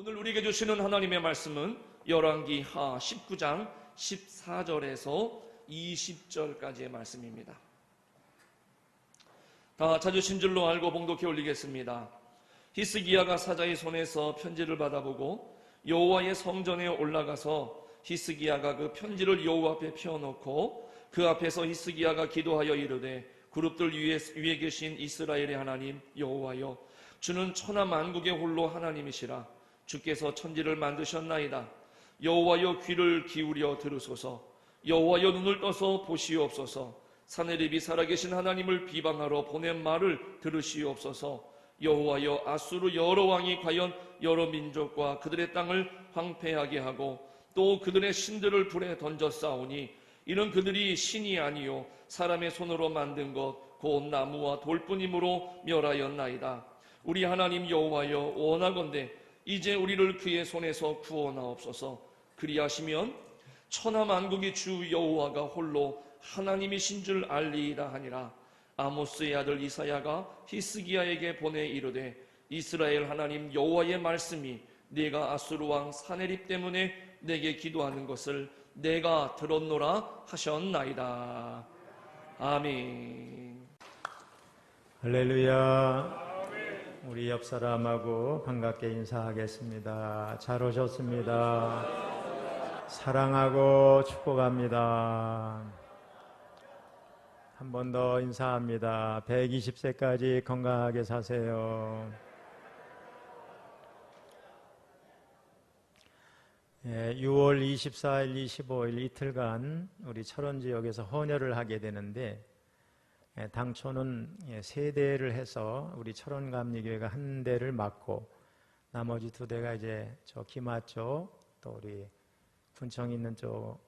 오늘 우리에게 주시는 하나님의 말씀은 열왕기 하 19장 14절에서 20절까지의 말씀입니다. 다 찾으신 줄로 알고 봉독해 올리겠습니다. 히스기야가 사자의 손에서 편지를 받아보고 여호와의 성전에 올라가서 히스기야가 그 편지를 여호와 앞에 펴놓고 그 앞에서 히스기야가 기도하여 이르되 그룹들 위에 계신 이스라엘의 하나님 여호와여, 주는 천하 만국의 홀로 하나님이시라. 주께서 천지를 만드셨나이다. 여호와여, 귀를 기울여 들으소서. 여호와여, 눈을 떠서 보시옵소서. 사내립이 살아계신 하나님을 비방하러 보낸 말을 들으시옵소서. 여호와여, 아수르 여러 왕이 과연 여러 민족과 그들의 땅을 황폐하게 하고 또 그들의 신들을 불에 던져 싸우니 이는 그들이 신이 아니요 사람의 손으로 만든 것 곧 나무와 돌뿐이므로 멸하였나이다. 우리 하나님 여호와여, 원하건대 이제 우리를 그의 손에서 구원하옵소서. 그리하시면 천하 만국의 주 여호와가 홀로 하나님이신 줄 알리이다 하니라. 아모스의 아들 이사야가 히스기야에게 보내 이르되 이스라엘 하나님 여호와의 말씀이 네가 아수르 왕 사네립 때문에 내게 기도하는 것을 내가 들었노라 하셨나이다. 아멘. 할렐루야. 우리 옆 사람하고 반갑게 인사하겠습니다. 잘 오셨습니다. 사랑하고 축복합니다. 한 번 더 인사합니다. 120세까지 건강하게 사세요. 6월 24일, 25일 이틀간 우리 철원 지역에서 헌혈을 하게 되는데, 당초는 3대를 해서 우리 철원감리교회가 1대를 맡고 나머지 2대가 이제 저 기마 쪽, 또 우리 군청 있는 쪽,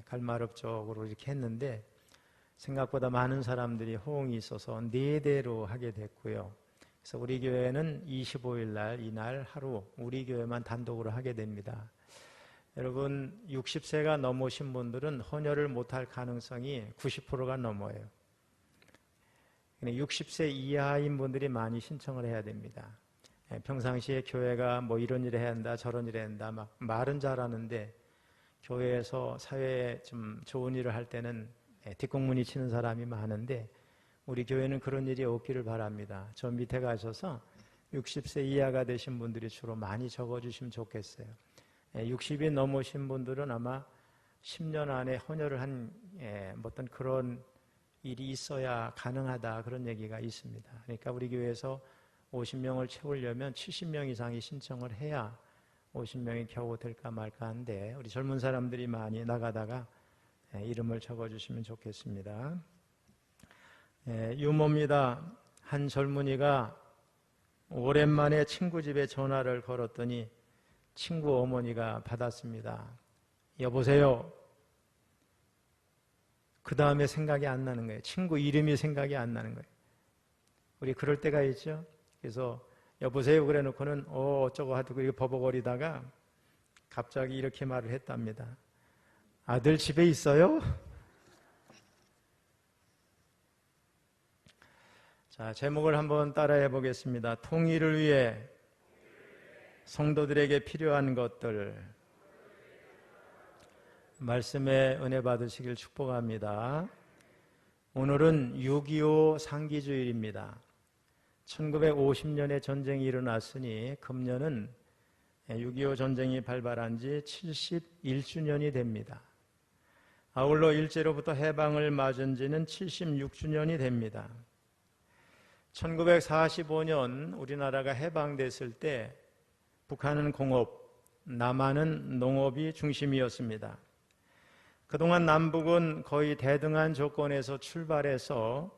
갈마릅 쪽으로 이렇게 했는데 생각보다 많은 사람들이 호응이 있어서 4대로 하게 됐고요. 그래서 우리 교회는 25일 날 이날 하루 우리 교회만 단독으로 하게 됩니다. 여러분, 60세가 넘으신 분들은 헌혈을 못할 가능성이 90%가 넘어요. 60세 이하인 분들이 많이 신청을 해야 됩니다. 평상시에 교회가 뭐 이런 일을 해야 한다, 저런 일을 해야 한다, 막 말은 잘하는데 교회에서 사회에 좀 좋은 일을 할 때는 뒷공문이 치는 사람이 많은데 우리 교회는 그런 일이 없기를 바랍니다. 저 밑에 가셔서 60세 이하가 되신 분들이 주로 많이 적어주시면 좋겠어요. 60이 넘으신 분들은 아마 10년 안에 헌혈을 한 어떤 그런 일이 있어야 가능하다, 그런 얘기가 있습니다. 그러니까 우리 교회에서 50명을 채우려면 70명 이상이 신청을 해야 50명이 겨우 될까 말까 한데 우리 젊은 사람들이 많이 나가다가 이름을 적어주시면 좋겠습니다. 유모입니다. 한 젊은이가 오랜만에 친구 집에 전화를 걸었더니 친구 어머니가 받았습니다. 여보세요. 그 다음에 생각이 안 나는 거예요. 친구 이름이 생각이 안 나는 거예요. 우리 그럴 때가 있죠. 그래서 여보세요 그래 놓고는 어쩌고 하고 이렇게 버벅거리다가 갑자기 이렇게 말을 했답니다. 아들 집에 있어요? 자, 제목을 한번 따라해 보겠습니다. 통일을 위해 성도들에게 필요한 것들. 말씀에 은혜 받으시길 축복합니다. 오늘은 6.25 상기주일입니다. 1950년에 전쟁이 일어났으니 금년은 6.25 전쟁이 발발한 지 71주년이 됩니다. 아울러 일제로부터 해방을 맞은 지는 76주년이 됩니다. 1945년 우리나라가 해방됐을 때 북한은 공업, 남한은 농업이 중심이었습니다. 그동안 남북은 거의 대등한 조건에서 출발해서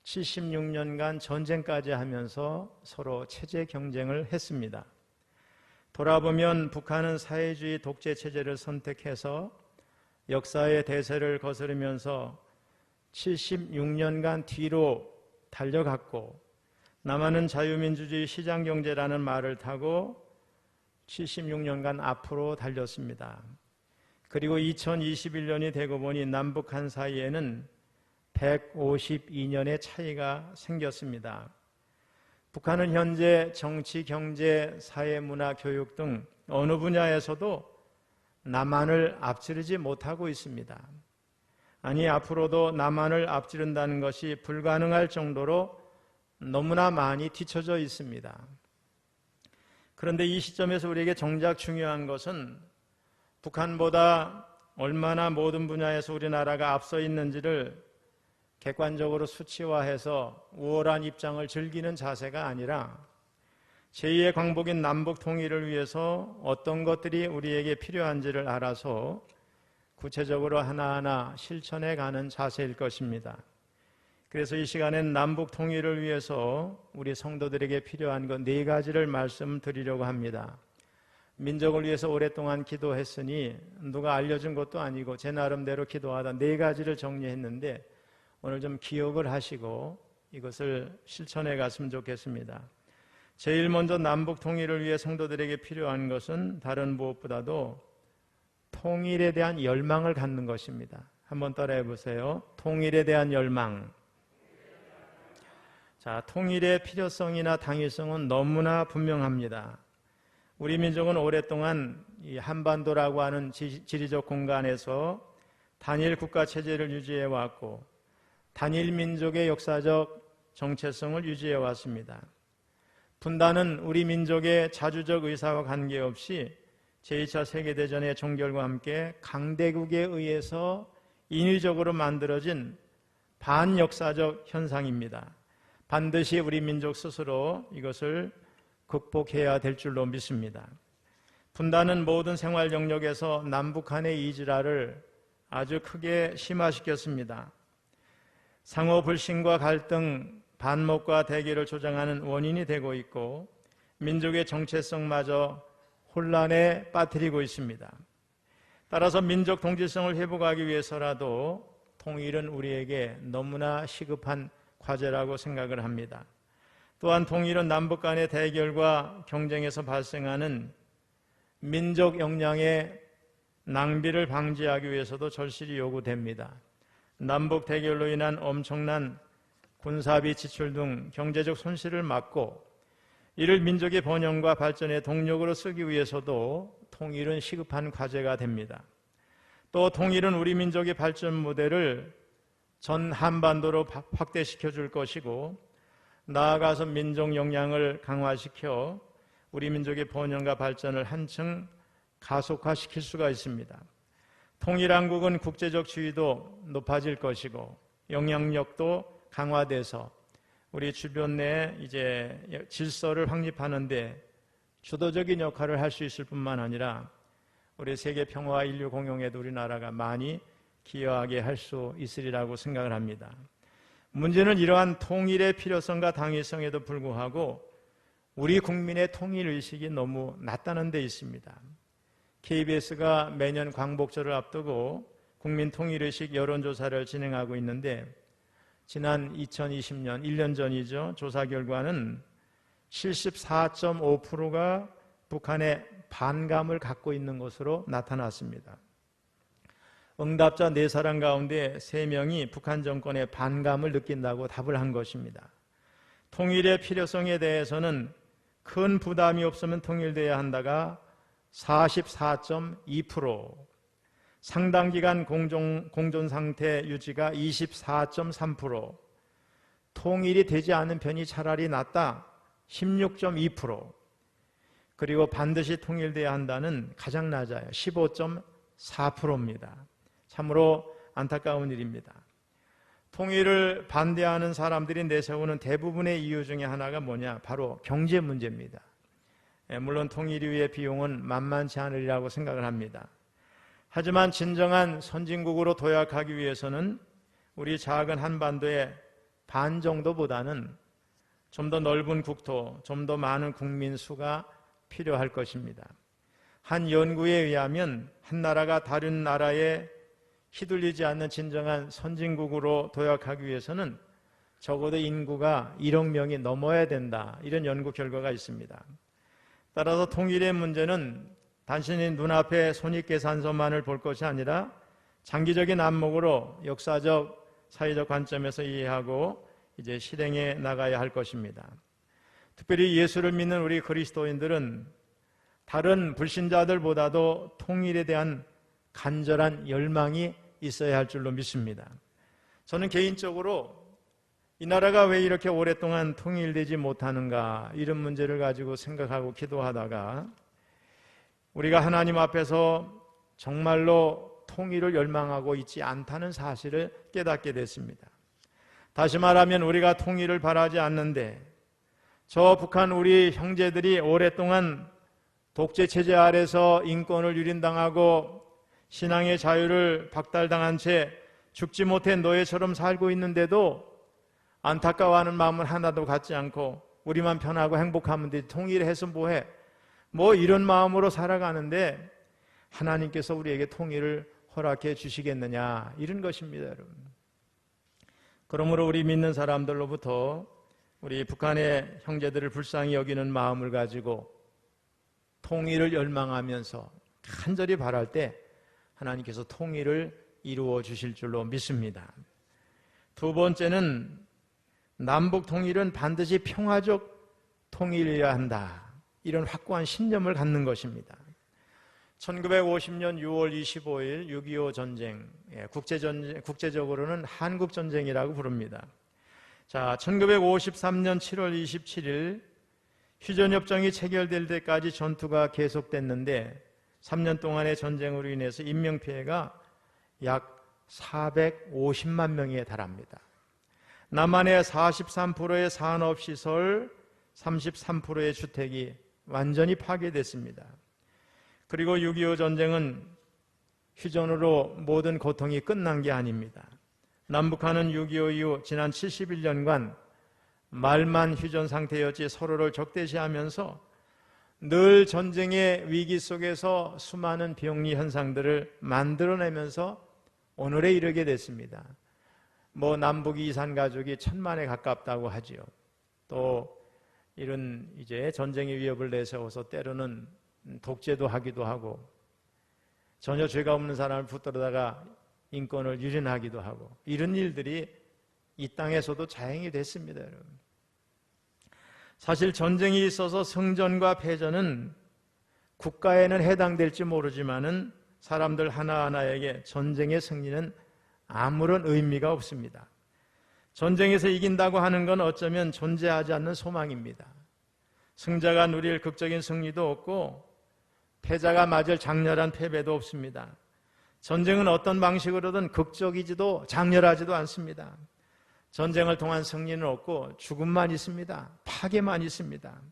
76년간 전쟁까지 하면서 서로 체제 경쟁을 했습니다. 돌아보면 북한은 사회주의 독재 체제를 선택해서 역사의 대세를 거스르면서 76년간 뒤로 달려갔고, 남한은 자유민주주의 시장경제라는 말을 타고 76년간 앞으로 달렸습니다. 그리고 2021년이 되고 보니 남북한 사이에는 152년의 차이가 생겼습니다. 북한은 현재 정치, 경제, 사회, 문화, 교육 등 어느 분야에서도 남한을 앞지르지 못하고 있습니다. 아니, 앞으로도 남한을 앞지른다는 것이 불가능할 정도로 너무나 많이 뒤처져 있습니다. 그런데 이 시점에서 우리에게 정작 중요한 것은 북한보다 얼마나 모든 분야에서 우리나라가 앞서 있는지를 객관적으로 수치화해서 우월한 입장을 즐기는 자세가 아니라 제2의 광복인 남북 통일을 위해서 어떤 것들이 우리에게 필요한지를 알아서 구체적으로 하나하나 실천해 가는 자세일 것입니다. 그래서 이 시간엔 남북 통일을 위해서 우리 성도들에게 필요한 것 4가지를 말씀드리려고 합니다. 민족을 위해서 오랫동안 기도했으니 누가 알려준 것도 아니고 제 나름대로 기도하다 4가지를 정리했는데 오늘 좀 기억을 하시고 이것을 실천해 갔으면 좋겠습니다. 제일 먼저 남북 통일을 위해 성도들에게 필요한 것은 다른 무엇보다도 통일에 대한 열망을 갖는 것입니다. 한번 따라해 보세요. 통일에 대한 열망. 자, 통일의 필요성이나 당위성은 너무나 분명합니다. 우리 민족은 오랫동안 이 한반도라고 하는 지리적 공간에서 단일 국가 체제를 유지해 왔고 단일 민족의 역사적 정체성을 유지해 왔습니다. 분단은 우리 민족의 자주적 의사와 관계없이 제2차 세계대전의 종결과 함께 강대국에 의해서 인위적으로 만들어진 반역사적 현상입니다. 반드시 우리 민족 스스로 이것을 극복해야 될 줄로 믿습니다. 분단은 모든 생활 영역에서 남북한의 이질화를 아주 크게 심화시켰습니다. 상호 불신과 갈등, 반목과 대결을 조장하는 원인이 되고 있고 민족의 정체성마저 혼란에 빠뜨리고 있습니다. 따라서 민족 동질성을 회복하기 위해서라도 통일은 우리에게 너무나 시급한 과제라고 생각을 합니다. 또한 통일은 남북 간의 대결과 경쟁에서 발생하는 민족 역량의 낭비를 방지하기 위해서도 절실히 요구됩니다. 남북 대결로 인한 엄청난 군사비 지출 등 경제적 손실을 막고 이를 민족의 번영과 발전의 동력으로 쓰기 위해서도 통일은 시급한 과제가 됩니다. 또 통일은 우리 민족의 발전 모델을 전 한반도로 확대시켜 줄 것이고 나아가서 민족 역량을 강화시켜 우리 민족의 번영과 발전을 한층 가속화시킬 수가 있습니다. 통일한국은 국제적 지위도 높아질 것이고 영향력도 강화돼서 우리 주변 내에 이제 질서를 확립하는데 주도적인 역할을 할 수 있을 뿐만 아니라 우리 세계 평화와 인류 공용에도 우리나라가 많이 기여하게 할 수 있으리라고 생각을 합니다. 문제는 이러한 통일의 필요성과 당위성에도 불구하고 우리 국민의 통일의식이 너무 낮다는 데 있습니다. KBS가 매년 광복절을 앞두고 국민통일의식 여론조사를 진행하고 있는데 지난 2020년 1년 전이죠. 조사 결과는 74.5%가 북한에 반감을 갖고 있는 것으로 나타났습니다. 응답자 4사람 가운데 3명이 북한 정권에 반감을 느낀다고 답을 한 것입니다. 통일의 필요성에 대해서는 큰 부담이 없으면 통일돼야 한다가 44.2%, 상당 기간 공존 상태 유지가 24.3%, 통일이 되지 않은 편이 차라리 낫다 16.2%, 그리고 반드시 통일돼야 한다는 가장 낮아요 15.4%입니다. 참으로 안타까운 일입니다. 통일을 반대하는 사람들이 내세우는 대부분의 이유 중에 하나가 뭐냐? 바로 경제 문제입니다. 물론 통일 이후의 비용은 만만치 않으리라고 생각을 합니다. 하지만 진정한 선진국으로 도약하기 위해서는 우리 작은 한반도의 반 정도보다는 좀 더 넓은 국토, 좀 더 많은 국민 수가 필요할 것입니다. 한 연구에 의하면 한 나라가 다른 나라에 휘둘리지 않는 진정한 선진국으로 도약하기 위해서는 적어도 인구가 1억 명이 넘어야 된다. 이런 연구 결과가 있습니다. 따라서 통일의 문제는 단순히 눈앞의 손익계산서만을 볼 것이 아니라 장기적인 안목으로 역사적, 사회적 관점에서 이해하고 이제 실행해 나가야 할 것입니다. 특별히 예수를 믿는 우리 그리스도인들은 다른 불신자들보다도 통일에 대한 간절한 열망이 있어야 할 줄로 믿습니다. 저는 개인적으로 이 나라가 왜 이렇게 오랫동안 통일되지 못하는가, 이런 문제를 가지고 생각하고 기도하다가 우리가 하나님 앞에서 정말로 통일을 열망하고 있지 않다는 사실을 깨닫게 됐습니다. 다시 말하면 우리가 통일을 바라지 않는데 저 북한 우리 형제들이 오랫동안 독재 체제 아래서 인권을 유린당하고 신앙의 자유를 박탈당한 채 죽지 못해 노예처럼 살고 있는데도 안타까워하는 마음은 하나도 갖지 않고 우리만 편하고 행복하면 되지, 통일해서 뭐해, 뭐 이런 마음으로 살아가는데 하나님께서 우리에게 통일을 허락해 주시겠느냐, 이런 것입니다, 여러분. 그러므로 우리 믿는 사람들로부터 우리 북한의 형제들을 불쌍히 여기는 마음을 가지고 통일을 열망하면서 간절히 바랄 때 하나님께서 통일을 이루어 주실 줄로 믿습니다. 두 번째는 남북 통일은 반드시 평화적 통일이어야 한다, 이런 확고한 신념을 갖는 것입니다. 1950년 6월 25일 6.25 전쟁, 국제적으로는 한국전쟁이라고 부릅니다. 자, 1953년 7월 27일 휴전협정이 체결될 때까지 전투가 계속됐는데 3년 동안의 전쟁으로 인해서 인명피해가 약 450만 명에 달합니다. 남한의 43%의 산업시설, 33%의 주택이 완전히 파괴됐습니다. 그리고 6.25 전쟁은 휴전으로 모든 고통이 끝난 게 아닙니다. 남북한은 6.25 이후 지난 71년간 말만 휴전 상태였지 서로를 적대시하면서 늘 전쟁의 위기 속에서 수많은 병리 현상들을 만들어내면서 오늘에 이르게 됐습니다. 뭐 남북 이산 가족이 1000만에 가깝다고 하지요. 또 이런 이제 전쟁의 위협을 내세워서 때로는 독재도 하기도 하고 전혀 죄가 없는 사람을 붙들어다가 인권을 유린하기도 하고, 이런 일들이 이 땅에서도 자행이 됐습니다, 여러분. 사실 전쟁이 있어서 승전과 패전은 국가에는 해당될지 모르지만은 사람들 하나하나에게 전쟁의 승리는 아무런 의미가 없습니다. 전쟁에서 이긴다고 하는 건 어쩌면 존재하지 않는 소망입니다. 승자가 누릴 극적인 승리도 없고 패자가 맞을 장렬한 패배도 없습니다. 전쟁은 어떤 방식으로든 극적이지도 장렬하지도 않습니다. 전쟁을 통한 승리는 없고 죽음만 있습니다. 파괴만 있습니다.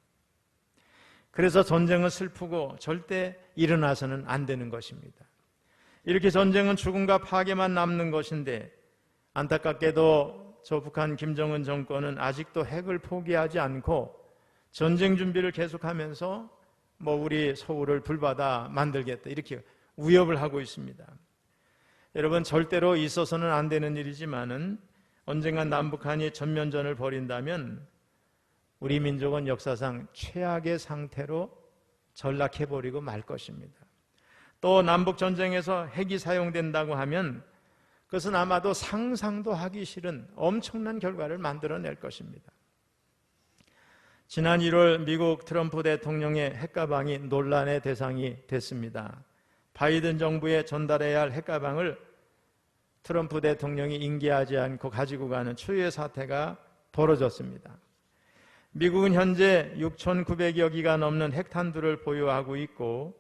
그래서 전쟁은 슬프고 절대 일어나서는 안 되는 것입니다. 이렇게 전쟁은 죽음과 파괴만 남는 것인데 안타깝게도 저 북한 김정은 정권은 아직도 핵을 포기하지 않고 전쟁 준비를 계속하면서 뭐 우리 서울을 불바다 만들겠다, 이렇게 위협을 하고 있습니다. 여러분, 절대로 있어서는 안 되는 일이지만은 언젠간 남북한이 전면전을 벌인다면 우리 민족은 역사상 최악의 상태로 전락해버리고 말 것입니다. 또 남북전쟁에서 핵이 사용된다고 하면 그것은 아마도 상상도 하기 싫은 엄청난 결과를 만들어낼 것입니다. 지난 1월 미국 트럼프 대통령의 핵가방이 논란의 대상이 됐습니다. 바이든 정부에 전달해야 할 핵가방을 트럼프 대통령이 인계하지 않고 가지고 가는 초유의 사태가 벌어졌습니다. 미국은 현재 6,900여 기가 넘는 핵탄두를 보유하고 있고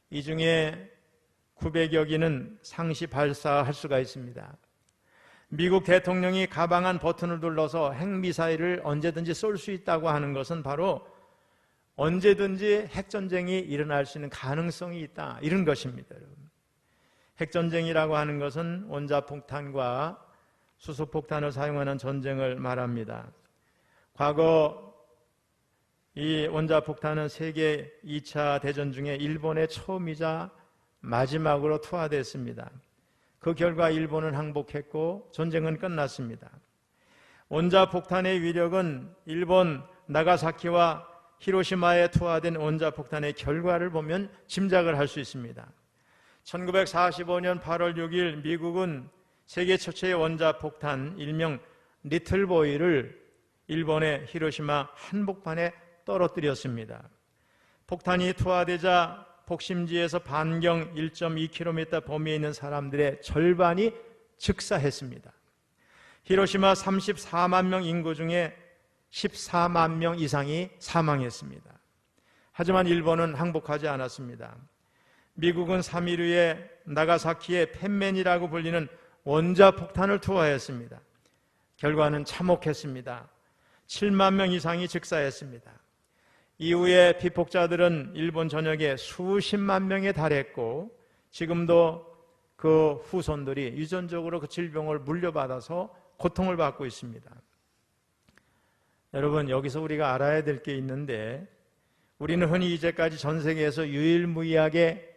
이 중에 900여 기는 상시 발사할 수가 있습니다. 미국 대통령이 가방 안 버튼을 눌러서 핵미사일을 언제든지 쏠 수 있다고 하는 것은 바로 언제든지 핵전쟁이 일어날 수 있는 가능성이 있다, 이런 것입니다. 핵전쟁이라고 하는 것은 원자폭탄과 수소폭탄을 사용하는 전쟁을 말합니다. 과거 이 원자폭탄은 세계 2차 대전 중에 일본의 처음이자 마지막으로 투하됐습니다. 그 결과 일본은 항복했고 전쟁은 끝났습니다. 원자폭탄의 위력은 일본 나가사키와 히로시마에 투하된 원자폭탄의 결과를 보면 짐작을 할 수 있습니다. 1945년 8월 6일 미국은 세계 최초의 원자폭탄 일명 리틀보이를 일본의 히로시마 한복판에 떨어뜨렸습니다. 폭탄이 투하되자 폭심지에서 반경 1.2km 범위에 있는 사람들의 절반이 즉사했습니다. 히로시마 34만 명 인구 중에 14만 명 이상이 사망했습니다. 하지만 일본은 항복하지 않았습니다. 미국은 3일 후에 나가사키에 펜맨이라고 불리는 원자폭탄을 투하했습니다. 결과는 참혹했습니다. 7만 명 이상이 즉사했습니다. 이후에 피폭자들은 일본 전역에 수십만 명에 달했고 지금도 그 후손들이 유전적으로 그 질병을 물려받아서 고통을 받고 있습니다. 여러분, 여기서 우리가 알아야 될 게 있는데 우리는 흔히 이제까지 전 세계에서 유일무이하게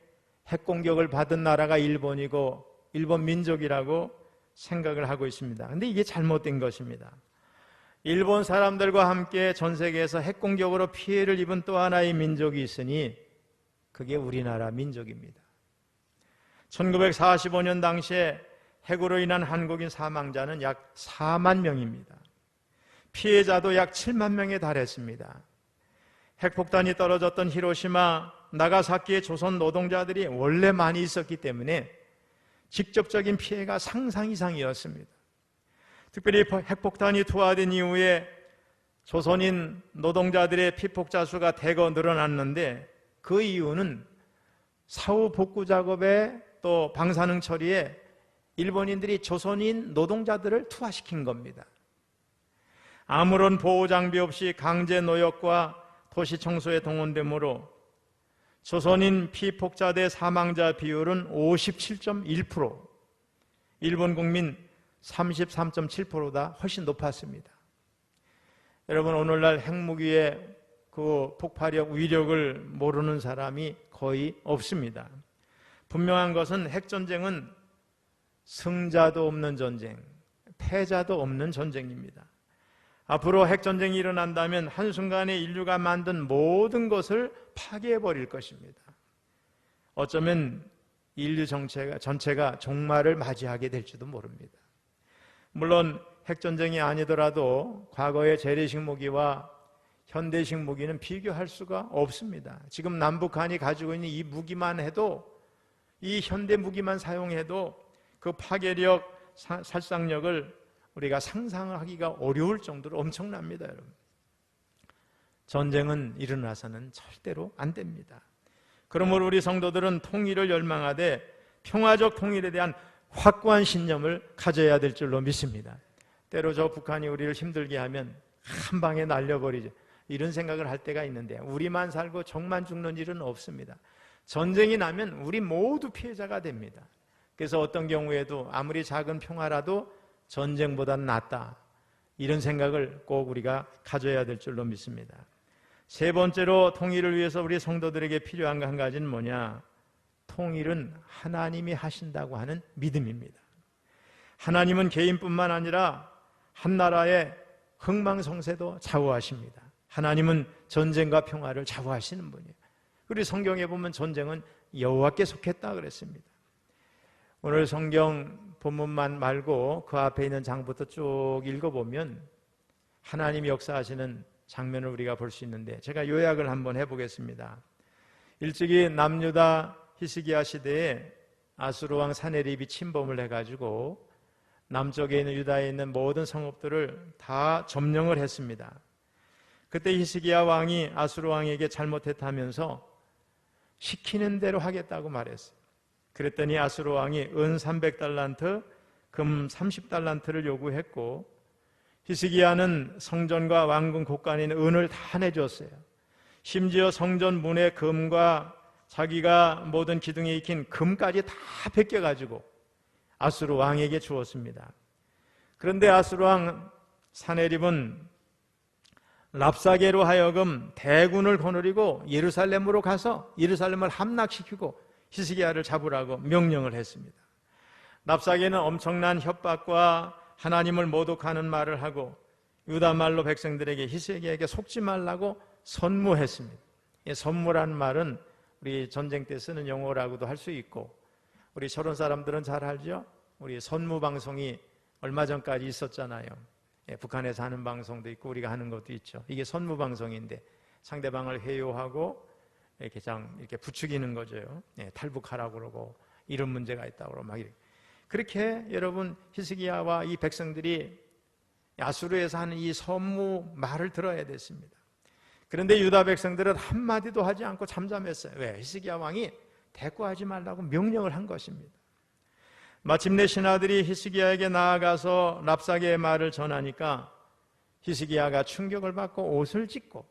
핵공격을 받은 나라가 일본이고 일본 민족이라고 생각을 하고 있습니다. 그런데 이게 잘못된 것입니다. 일본 사람들과 함께 전 세계에서 핵공격으로 피해를 입은 또 하나의 민족이 있으니 그게 우리나라 민족입니다. 1945년 당시에 핵으로 인한 한국인 사망자는 약 4만 명입니다. 피해자도 약 7만 명에 달했습니다. 핵폭탄이 떨어졌던 히로시마, 나가사키의 조선 노동자들이 원래 많이 있었기 때문에 직접적인 피해가 상상 이상이었습니다. 특별히 핵폭탄이 투하된 이후에 조선인 노동자들의 피폭자 수가 대거 늘어났는데 그 이유는 사후 복구 작업에 또 방사능 처리에 일본인들이 조선인 노동자들을 투하시킨 겁니다. 아무런 보호 장비 없이 강제 노역과 도시 청소에 동원되므로 조선인 피폭자대 사망자 비율은 57.1%, 일본 국민 33.7%보다 훨씬 높았습니다. 여러분, 오늘날 핵무기의 그 폭발력, 위력을 모르는 사람이 거의 없습니다. 분명한 것은 핵전쟁은 승자도 없는 전쟁, 패자도 없는 전쟁입니다. 앞으로 핵전쟁이 일어난다면 한순간에 인류가 만든 모든 것을 파괴해버릴 것입니다. 어쩌면 인류 전체가 종말을 맞이하게 될지도 모릅니다. 물론 핵전쟁이 아니더라도 과거의 재래식 무기와 현대식 무기는 비교할 수가 없습니다. 지금 남북한이 가지고 있는 이 무기만 해도, 이 현대 무기만 사용해도 그 파괴력, 살상력을 우리가 상상하기가 어려울 정도로 엄청납니다, 여러분. 전쟁은 일어나서는 절대로 안 됩니다. 그러므로 우리 성도들은 통일을 열망하되 평화적 통일에 대한 확고한 신념을 가져야 될 줄로 믿습니다. 때로 저 북한이 우리를 힘들게 하면 한 방에 날려버리죠, 이런 생각을 할 때가 있는데 우리만 살고 적만 죽는 일은 없습니다. 전쟁이 나면 우리 모두 피해자가 됩니다. 그래서 어떤 경우에도 아무리 작은 평화라도 전쟁보다는 낫다, 이런 생각을 꼭 우리가 가져야 될 줄로 믿습니다. 세 번째로 통일을 위해서 우리 성도들에게 필요한 한 가지는 뭐냐? 통일은 하나님이 하신다고 하는 믿음입니다. 하나님은 개인뿐만 아니라 한 나라의 흥망성쇠도 좌우하십니다. 하나님은 전쟁과 평화를 좌우하시는 분이에요. 우리 성경에 보면 전쟁은 여호와께 속했다 그랬습니다. 오늘 성경 본문만 말고 그 앞에 있는 장부터 쭉 읽어보면 하나님이 역사하시는 장면을 우리가 볼 수 있는데 제가 요약을 한번 해보겠습니다. 일찍이 남유다 히스기야 시대에 아수르 왕 사네립이 침범을 해가지고 남쪽에 있는 유다에 있는 모든 성읍들을 다 점령을 했습니다. 그때 히스기야 왕이 아수르 왕에게 잘못했다면서 시키는 대로 하겠다고 말했어요. 그랬더니 아수르 왕이 은 300달란트, 금 30달란트를 요구했고 히스기야는 성전과 왕궁 곳간에 있는 은을 다 내줬어요. 심지어 성전 문의 금과 자기가 모든 기둥에 익힌 금까지 다 베껴가지고 아수르 왕에게 주었습니다. 그런데 아수르 왕 사네립은 랍사게로 하여금 대군을 거느리고 예루살렘으로 가서 예루살렘을 함락시키고 히스기야를 잡으라고 명령을 했습니다. 랍사게는 엄청난 협박과 하나님을 모독하는 말을 하고 유다 말로 백성들에게 히스기야에게 속지 말라고 선무했습니다. 선무라는 말은 우리 전쟁 때 쓰는 용어라고도 할 수 있고 우리 철원 사람들은 잘 알죠? 우리 선무 방송이 얼마 전까지 있었잖아요. 북한에서 하는 방송도 있고 우리가 하는 것도 있죠. 이게 선무 방송인데 상대방을 회유하고 이렇게 부추기는 거죠. 탈북하라고 그러고 이런 문제가 있다고 그러고 막 이렇게. 그렇게 여러분 히스기야와 이 백성들이 아수르에서 하는 이 선무 말을 들어야 됐습니다. 그런데 유다 백성들은 한마디도 하지 않고 잠잠했어요. 왜? 히스기야 왕이 대꾸하지 말라고 명령을 한 것입니다. 마침내 신하들이 히스기야에게 나아가서 랍사게의 말을 전하니까 히스기야가 충격을 받고 옷을 찢고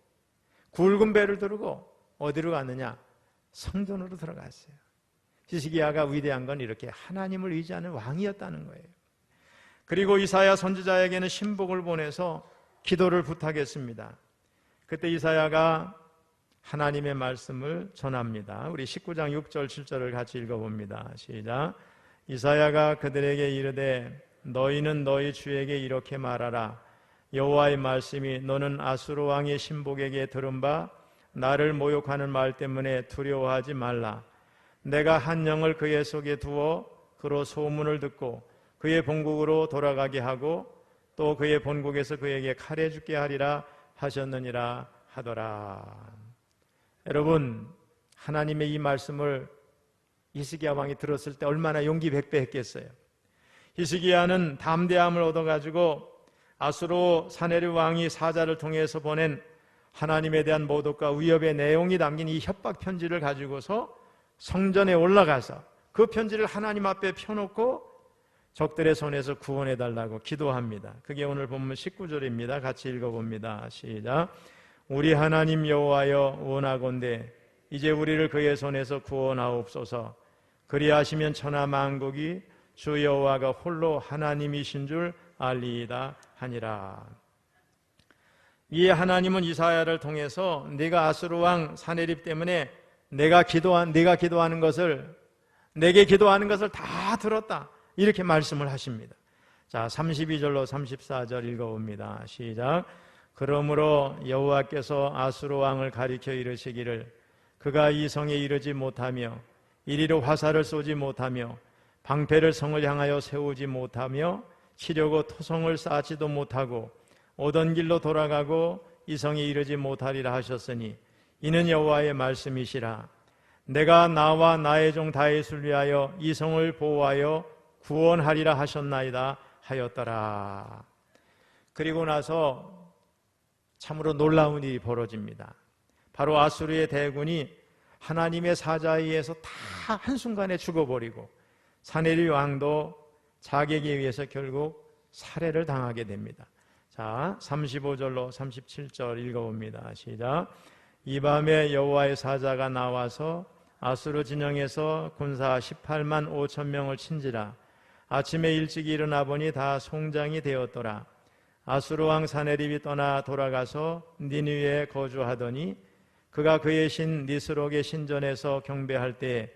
굵은 배를 두르고 어디로 갔느냐? 성전으로 들어갔어요. 히스기야가 위대한 건 이렇게 하나님을 의지하는 왕이었다는 거예요. 그리고 이사야 선지자에게는 신복을 보내서 기도를 부탁했습니다. 그때 이사야가 하나님의 말씀을 전합니다. 우리 19장 6절 7절을 같이 읽어봅니다. 시작. 이사야가 그들에게 이르되 너희는 너희 주에게 이렇게 말하라. 여호와의 말씀이 너는 아수르 왕의 신복에게 들은 바 나를 모욕하는 말 때문에 두려워하지 말라. 내가 한 영을 그의 속에 두어 그로 소문을 듣고 그의 본국으로 돌아가게 하고 또 그의 본국에서 그에게 칼에 죽게 하리라 하셨느니라 하더라. 여러분, 하나님의 이 말씀을 히스기야 왕이 들었을 때 얼마나 용기 백배했겠어요. 히스기야는 담대함을 얻어가지고 아수르 사네립 왕이 사자를 통해서 보낸 하나님에 대한 모독과 위협의 내용이 담긴 이 협박 편지를 가지고서 성전에 올라가서 그 편지를 하나님 앞에 펴놓고 적들의 손에서 구원해달라고 기도합니다. 그게 오늘 본문 19절입니다. 같이 읽어봅니다. 시작. 우리 하나님 여호와여 원하건대 이제 우리를 그의 손에서 구원하옵소서. 그리하시면 천하 만국이 주 여호와가 홀로 하나님이신 줄 알리이다 하니라. 이 하나님은 이사야를 통해서 네가 아수르 왕 사네립 때문에 네가 기도하는 것을 내게 기도하는 것을 다 들었다. 이렇게 말씀을 하십니다. 자, 32절로 34절 읽어봅니다. 시작. 그러므로 여호와께서 아수르 왕을 가리켜 이르시기를 그가 이 성에 이르지 못하며 이리로 화살을 쏘지 못하며 방패를 성을 향하여 세우지 못하며 치려고 토성을 쌓지도 못하고 오던 길로 돌아가고 이 성에 이르지 못하리라 하셨으니 이는 여호와의 말씀이시라. 내가 나와 나의 종 다윗을 위하여 이 성을 보호하여 구원하리라 하셨나이다 하였더라. 그리고 나서 참으로 놀라운 일이 벌어집니다. 바로 아수르의 대군이 하나님의 사자에 의해서 다 한순간에 죽어버리고 사네립 왕도 자객에 의해서 결국 살해를 당하게 됩니다. 자, 35절로 37절 읽어봅니다. 시작. 이 밤에 여호와의 사자가 나와서 아수르 진영에서 군사 18만 5천 명을 친지라. 아침에 일찍 일어나 보니 다 송장이 되었더라. 아수르 왕 사네립이 떠나 돌아가서 니느웨에 거주하더니 그가 그의 신 니스록의 신전에서 경배할 때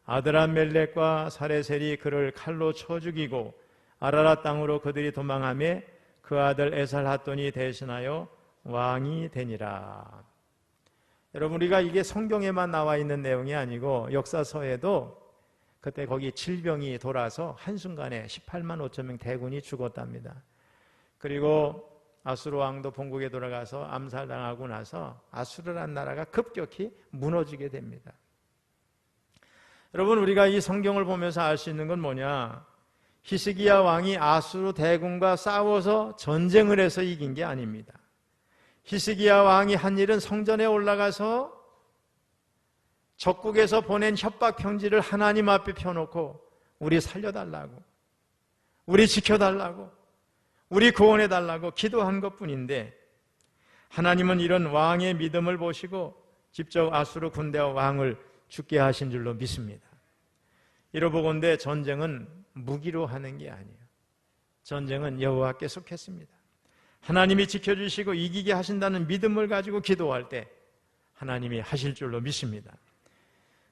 아드람멜렉과 사레셀이 그를 칼로 쳐 죽이고 아라랏 땅으로 그들이 도망하며 그 아들 에살핫돈이 대신하여 왕이 되니라. 여러분, 우리가 이게 성경에만 나와 있는 내용이 아니고 역사서에도 그때 거기 질병이 돌아서 한순간에 18만 5천 명 대군이 죽었답니다. 그리고 아수르 왕도 본국에 돌아가서 암살당하고 나서 아수르란 나라가 급격히 무너지게 됩니다. 여러분, 우리가 이 성경을 보면서 알 수 있는 건 뭐냐? 히스기야 왕이 아수르 대군과 싸워서 전쟁을 해서 이긴 게 아닙니다. 히스기야 왕이 한 일은 성전에 올라가서 적국에서 보낸 협박 편지를 하나님 앞에 펴놓고 우리 살려달라고, 우리 지켜달라고, 우리 구원해달라고 기도한 것뿐인데 하나님은 이런 왕의 믿음을 보시고 직접 아수르 군대와 왕을 죽게 하신 줄로 믿습니다. 이러보건대 전쟁은 무기로 하는 게 아니에요. 전쟁은 여호와께 속했습니다. 하나님이 지켜주시고 이기게 하신다는 믿음을 가지고 기도할 때 하나님이 하실 줄로 믿습니다.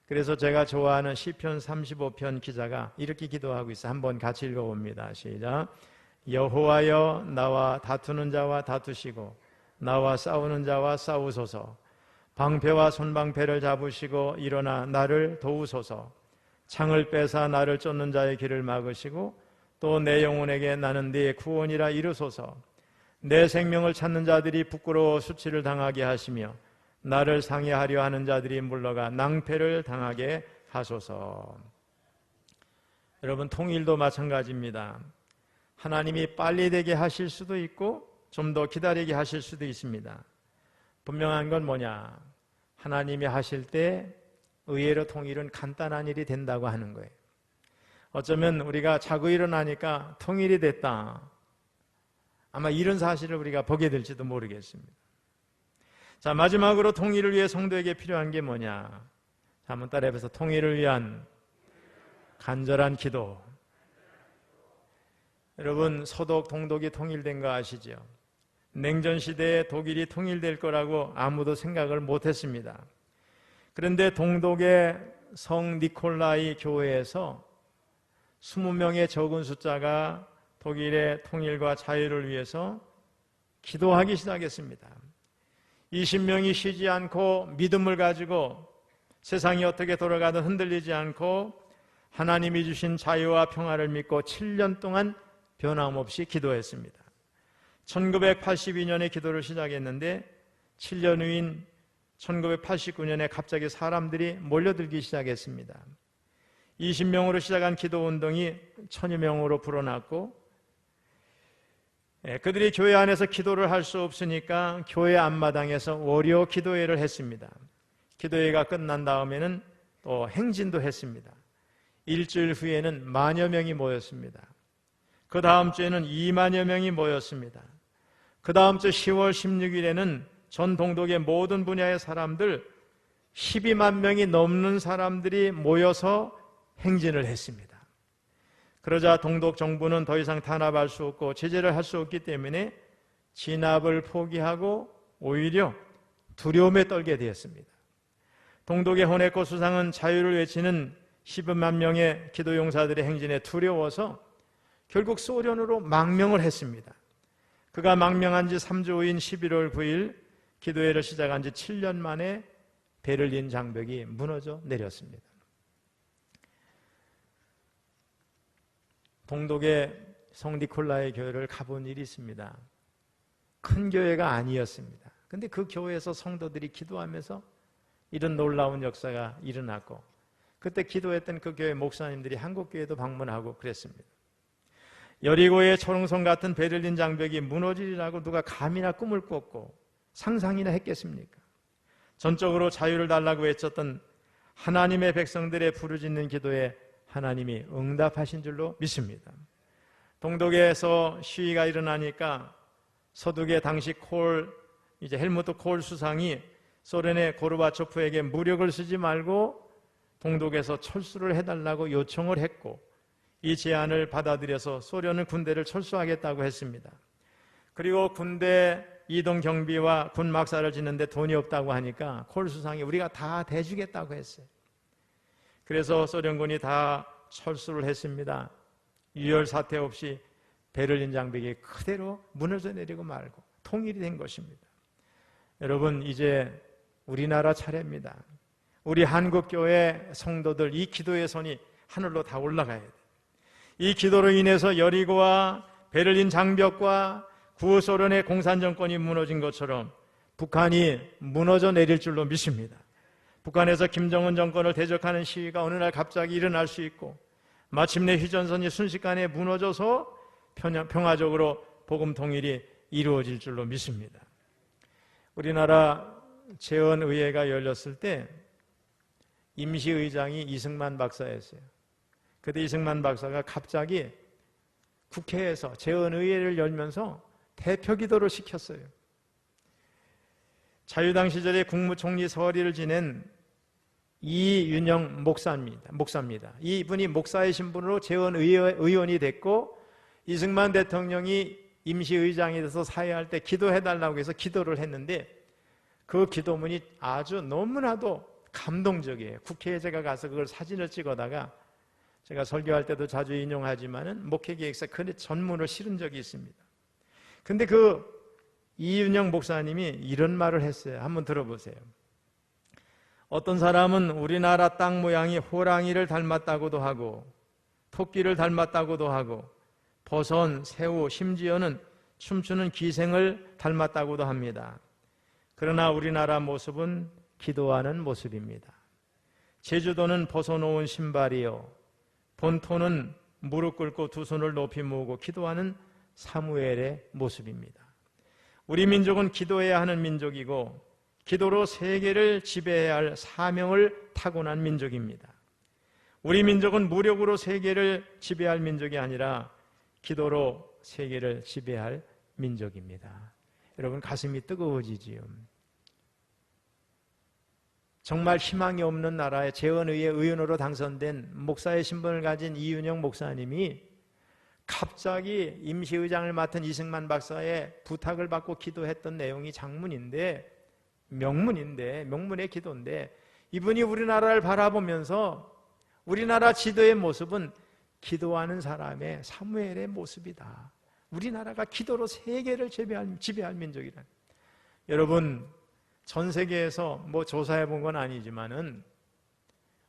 그래서 제가 좋아하는 시편 35편 기자가 이렇게 기도하고 있어요. 한번 같이 읽어봅니다. 시작. 여호와여 나와 다투는 자와 다투시고 나와 싸우는 자와 싸우소서. 방패와 손방패를 잡으시고 일어나 나를 도우소서. 창을 빼사 나를 쫓는 자의 길을 막으시고 또 내 영혼에게 나는 네 구원이라 이르소서. 내 생명을 찾는 자들이 부끄러워 수치를 당하게 하시며 나를 상해하려 하는 자들이 물러가 낭패를 당하게 하소서. 여러분, 통일도 마찬가지입니다. 하나님이 빨리 되게 하실 수도 있고 좀 더 기다리게 하실 수도 있습니다. 분명한 건 뭐냐? 하나님이 하실 때 의외로 통일은 간단한 일이 된다고 하는 거예요. 어쩌면 우리가 자고 일어나니까 통일이 됐다, 아마 이런 사실을 우리가 보게 될지도 모르겠습니다. 자, 마지막으로 통일을 위해 성도에게 필요한 게 뭐냐? 자, 한번 따라해서 통일을 위한 간절한 기도. 여러분, 서독, 동독이 통일된 거 아시죠? 냉전 시대에 독일이 통일될 거라고 아무도 생각을 못했습니다. 그런데 동독의 성 니콜라이 교회에서 20명의 적은 숫자가 독일의 통일과 자유를 위해서 기도하기 시작했습니다. 20명이 쉬지 않고 믿음을 가지고 세상이 어떻게 돌아가든 흔들리지 않고 하나님이 주신 자유와 평화를 믿고 7년 동안 변함없이 기도했습니다. 1982년에 기도를 시작했는데 7년 후인 1989년에 갑자기 사람들이 몰려들기 시작했습니다. 20명으로 시작한 기도 운동이 1000여 명으로 불어났고, 그들이 교회 안에서 기도를 할 수 없으니까 교회 앞마당에서 월요 기도회를 했습니다. 기도회가 끝난 다음에는 또 행진도 했습니다. 일주일 후에는 10,000여 명이 모였습니다. 그 다음 주에는 20,000여 명이 모였습니다. 그 다음 주 10월 16일에는 전 동독의 모든 분야의 사람들 12만 명이 넘는 사람들이 모여서 행진을 했습니다. 그러자 동독 정부는 더 이상 탄압할 수 없고 제재를 할 수 없기 때문에 진압을 포기하고 오히려 두려움에 떨게 되었습니다. 동독의 호네코 수상은 자유를 외치는 12만 명의 기도용사들의 행진에 두려워서 결국 소련으로 망명을 했습니다. 그가 망명한 지 3주 후인 11월 9일 기도회를 시작한 지 7년 만에 베를린 장벽이 무너져 내렸습니다. 동독의 성 니콜라의 교회를 가본 일이 있습니다. 큰 교회가 아니었습니다. 그런데 그 교회에서 성도들이 기도하면서 이런 놀라운 역사가 일어났고, 그때 기도했던 그 교회 목사님들이 한국교회도 방문하고 그랬습니다. 여리고의 초롱성 같은 베를린 장벽이 무너지리라고 누가 감이나 꿈을 꿨고 상상이나 했겠습니까? 전적으로 자유를 달라고 외쳤던 하나님의 백성들의 부르짖는 기도에 하나님이 응답하신 줄로 믿습니다. 동독에서 시위가 일어나니까 서독의 당시 헬무트 콜 수상이 소련의 고르바초프에게 무력을 쓰지 말고 동독에서 철수를 해달라고 요청을 했고, 이 제안을 받아들여서 소련은 군대를 철수하겠다고 했습니다. 그리고 군대 이동 경비와 군 막사를 짓는데 돈이 없다고 하니까 콜 수상이 우리가 다 대주겠다고 했어요. 그래서 소련군이 다 철수를 했습니다. 유혈 사태 없이 베를린 장벽이 그대로 무너져 내리고 말고 통일이 된 것입니다. 여러분, 이제 우리나라 차례입니다. 우리 한국교회 성도들 이 기도의 손이 하늘로 다 올라가야 돼요. 이 기도로 인해서 여리고와 베를린 장벽과 구소련의 공산정권이 무너진 것처럼 북한이 무너져 내릴 줄로 믿습니다. 북한에서 김정은 정권을 대적하는 시위가 어느 날 갑자기 일어날 수 있고, 마침내 휴전선이 순식간에 무너져서 평화적으로 복음 통일이 이루어질 줄로 믿습니다. 우리나라 재헌의회가 열렸을 때 임시의장이 이승만 박사였어요. 그때 이승만 박사가 갑자기 국회에서 재헌의회를 열면서 대표기도를 시켰어요. 자유당 시절에 국무총리 서리를 지낸 이윤영 목사입니다. 이분이 목사의 신분으로 재헌의원이 됐고, 이승만 대통령이 임시의장이 돼서 사회할 때 기도해달라고 해서 기도를 했는데, 그 기도문이 아주 너무나도 감동적이에요. 국회에 제가 가서 그걸 사진을 찍어다가 제가 설교할 때도 자주 인용하지만은 목회계획서 그 전문을 실은 적이 있습니다. 근데 그 이윤영 목사님이 이런 말을 했어요. 한번 들어보세요. 어떤 사람은 우리나라 땅 모양이 호랑이를 닮았다고도 하고 토끼를 닮았다고도 하고 버선, 새우, 심지어는 춤추는 기생을 닮았다고도 합니다. 그러나 우리나라 모습은 기도하는 모습입니다. 제주도는 벗어놓은 신발이요, 본토는 무릎 꿇고 두 손을 높이 모으고 기도하는 사무엘의 모습입니다. 우리 민족은 기도해야 하는 민족이고 기도로 세계를 지배해야 할 사명을 타고난 민족입니다. 우리 민족은 무력으로 세계를 지배할 민족이 아니라 기도로 세계를 지배할 민족입니다. 여러분, 가슴이 뜨거워지지요. 정말 희망이 없는 나라에 재헌의회 의원으로 당선된 목사의 신분을 가진 이윤영 목사님이 갑자기 임시의장을 맡은 이승만 박사의 부탁을 받고 기도했던 내용이 장문인데, 명문의 기도인데, 이분이 우리나라를 바라보면서 우리나라 지도의 모습은 기도하는 사람의 사무엘의 모습이다. 우리나라가 기도로 세계를 지배할 민족이다. 여러분, 전 세계에서 조사해 본 건 아니지만은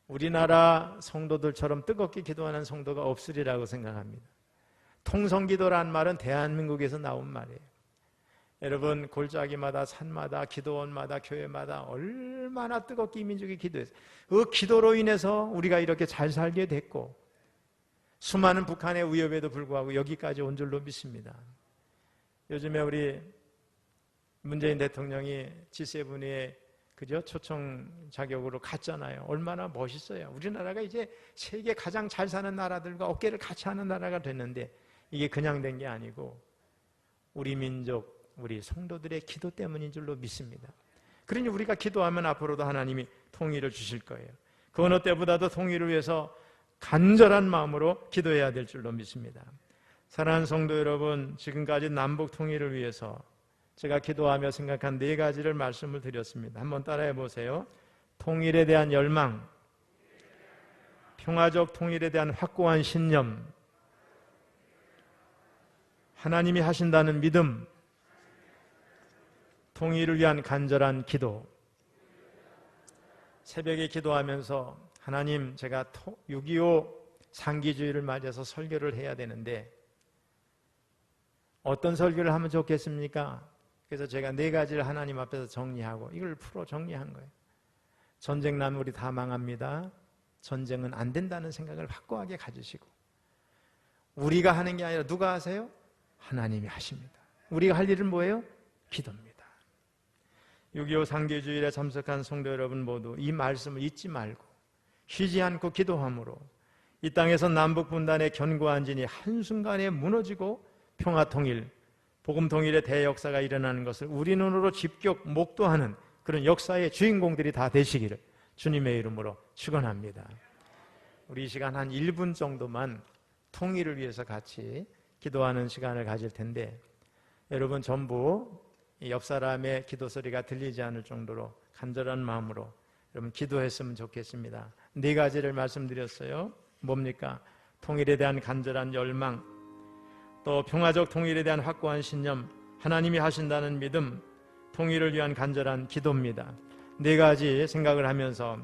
우리나라 성도들처럼 뜨겁게 기도하는 성도가 없으리라고 생각합니다. 통성기도란 말은 대한민국에서 나온 말이에요. 여러분, 골짜기마다 산마다 기도원마다 교회마다 얼마나 뜨겁게 이 민족이 기도했어요. 그 기도로 인해서 우리가 이렇게 잘 살게 됐고 수많은 북한의 위협에도 불구하고 여기까지 온 줄로 믿습니다. 요즘에 우리 문재인 대통령이 G7에 초청 자격으로 갔잖아요. 얼마나 멋있어요. 우리나라가 이제 세계 가장 잘 사는 나라들과 어깨를 같이 하는 나라가 됐는데 이게 그냥 된 게 아니고 우리 민족, 우리 성도들의 기도 때문인 줄로 믿습니다. 그러니 우리가 기도하면 앞으로도 하나님이 통일을 주실 거예요. 그 어느 때보다도 통일을 위해서 간절한 마음으로 기도해야 될 줄로 믿습니다. 사랑하는 성도 여러분, 지금까지 남북 통일을 위해서 제가 기도하며 생각한 4가지를 말씀을 드렸습니다. 한번 따라해 보세요. 통일에 대한 열망, 평화적 통일에 대한 확고한 신념, 하나님이 하신다는 믿음, 통일을 위한 간절한 기도. 새벽에 기도하면서 하나님, 제가 6.25 상기주의를 맞아서 설교를 해야 되는데 어떤 설교를 하면 좋겠습니까? 그래서 제가 4가지를 하나님 앞에서 정리하고 이걸 풀어 정리한 거예요. 전쟁 나면 우리 다 망합니다. 전쟁은 안 된다는 생각을 확고하게 가지시고, 우리가 하는 게 아니라 누가 하세요? 하나님이 하십니다. 우리가 할 일은 뭐예요? 기도입니다. 6.25 상기주일에 참석한 성도 여러분 모두 이 말씀을 잊지 말고 쉬지 않고 기도함으로 이 땅에서 남북분단의 견고한 진이 한순간에 무너지고 평화통일, 복음통일의 대역사가 일어나는 것을 우리 눈으로 직접 목도하는 그런 역사의 주인공들이 다 되시기를 주님의 이름으로 축원합니다. 우리 이 시간 한 1분 정도만 통일을 위해서 같이 기도하는 시간을 가질 텐데, 여러분 전부 옆 사람의 기도 소리가 들리지 않을 정도로 간절한 마음으로 여러분 기도했으면 좋겠습니다. 4가지를 말씀드렸어요. 뭡니까? 통일에 대한 간절한 열망, 또 평화적 통일에 대한 확고한 신념, 하나님이 하신다는 믿음, 통일을 위한 간절한 기도입니다. 4가지 생각을 하면서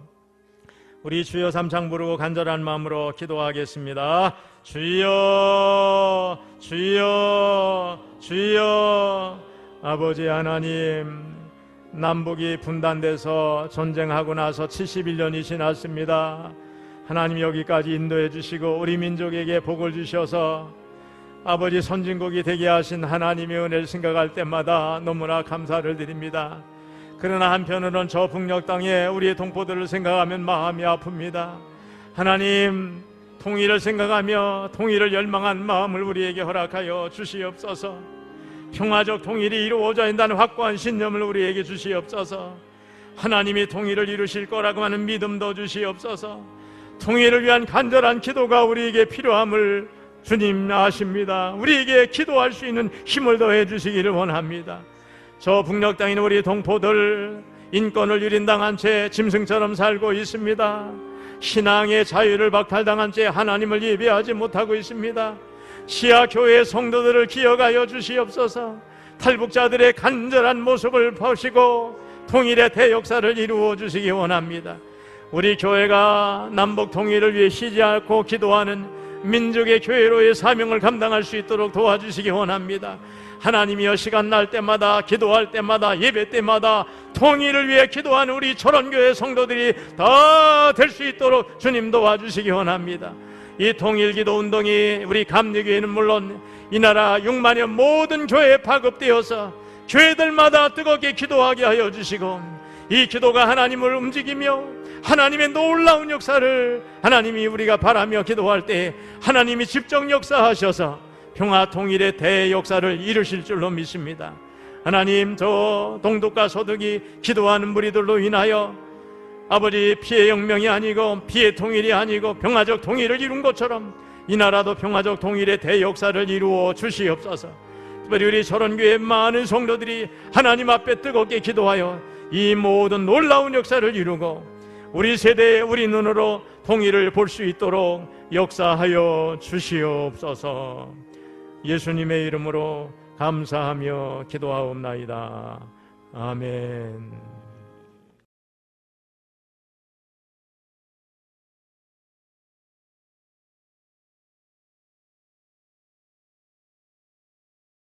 우리 주여 3창 부르고 간절한 마음으로 기도하겠습니다. 주여, 주여, 주여. 아버지 하나님, 남북이 분단돼서 전쟁하고 나서 71년이 지났습니다. 하나님, 여기까지 인도해 주시고 우리 민족에게 복을 주셔서 아버지 선진국이 되게 하신 하나님의 은혜를 생각할 때마다 너무나 감사를 드립니다. 그러나 한편으로는 저 북녘 땅에 우리의 동포들을 생각하면 마음이 아픕니다. 하나님, 통일을 생각하며 통일을 열망한 마음을 우리에게 허락하여 주시옵소서. 평화적 통일이 이루어져야 한다는 확고한 신념을 우리에게 주시옵소서. 하나님이 통일을 이루실 거라고 하는 믿음도 주시옵소서. 통일을 위한 간절한 기도가 우리에게 필요함을 주님 아십니다. 우리에게 기도할 수 있는 힘을 더해 주시기를 원합니다. 저 북녘 땅에 우리 동포들 인권을 유린당한 채 짐승처럼 살고 있습니다. 신앙의 자유를 박탈당한 채 하나님을 예배하지 못하고 있습니다. 시아 교회의 성도들을 기억하여 주시옵소서. 탈북자들의 간절한 모습을 보시고 통일의 대역사를 이루어 주시기 원합니다. 우리 교회가 남북 통일을 위해 쉬지 않고 기도하는 민족의 교회로의 사명을 감당할 수 있도록 도와주시기 원합니다. 하나님이여, 시간 날 때마다, 기도할 때마다, 예배 때마다 통일을 위해 기도하는 우리 철원교회 성도들이 다 될 수 있도록 주님 도와주시기 원합니다. 이 통일기도 운동이 우리 감리교회는 물론 이 나라 6만여 모든 교회에 파급되어서 교회들마다 뜨겁게 기도하게 하여 주시고, 이 기도가 하나님을 움직이며 하나님의 놀라운 역사를 하나님이 우리가 바라며 기도할 때 하나님이 직접 역사하셔서 평화 통일의 대역사를 이루실 줄로 믿습니다. 하나님, 저 동독과 소득이 기도하는 무리들로 인하여 아버지, 피해 혁명이 아니고 피해 통일이 아니고 평화적 통일을 이룬 것처럼 이 나라도 평화적 통일의 대역사를 이루어 주시옵소서. 특별히 우리 철원교회 많은 성도들이 하나님 앞에 뜨겁게 기도하여 이 모든 놀라운 역사를 이루고 우리 세대의 우리 눈으로 통일을 볼 수 있도록 역사하여 주시옵소서. 예수님의 이름으로 감사하며 기도하옵나이다. 아멘.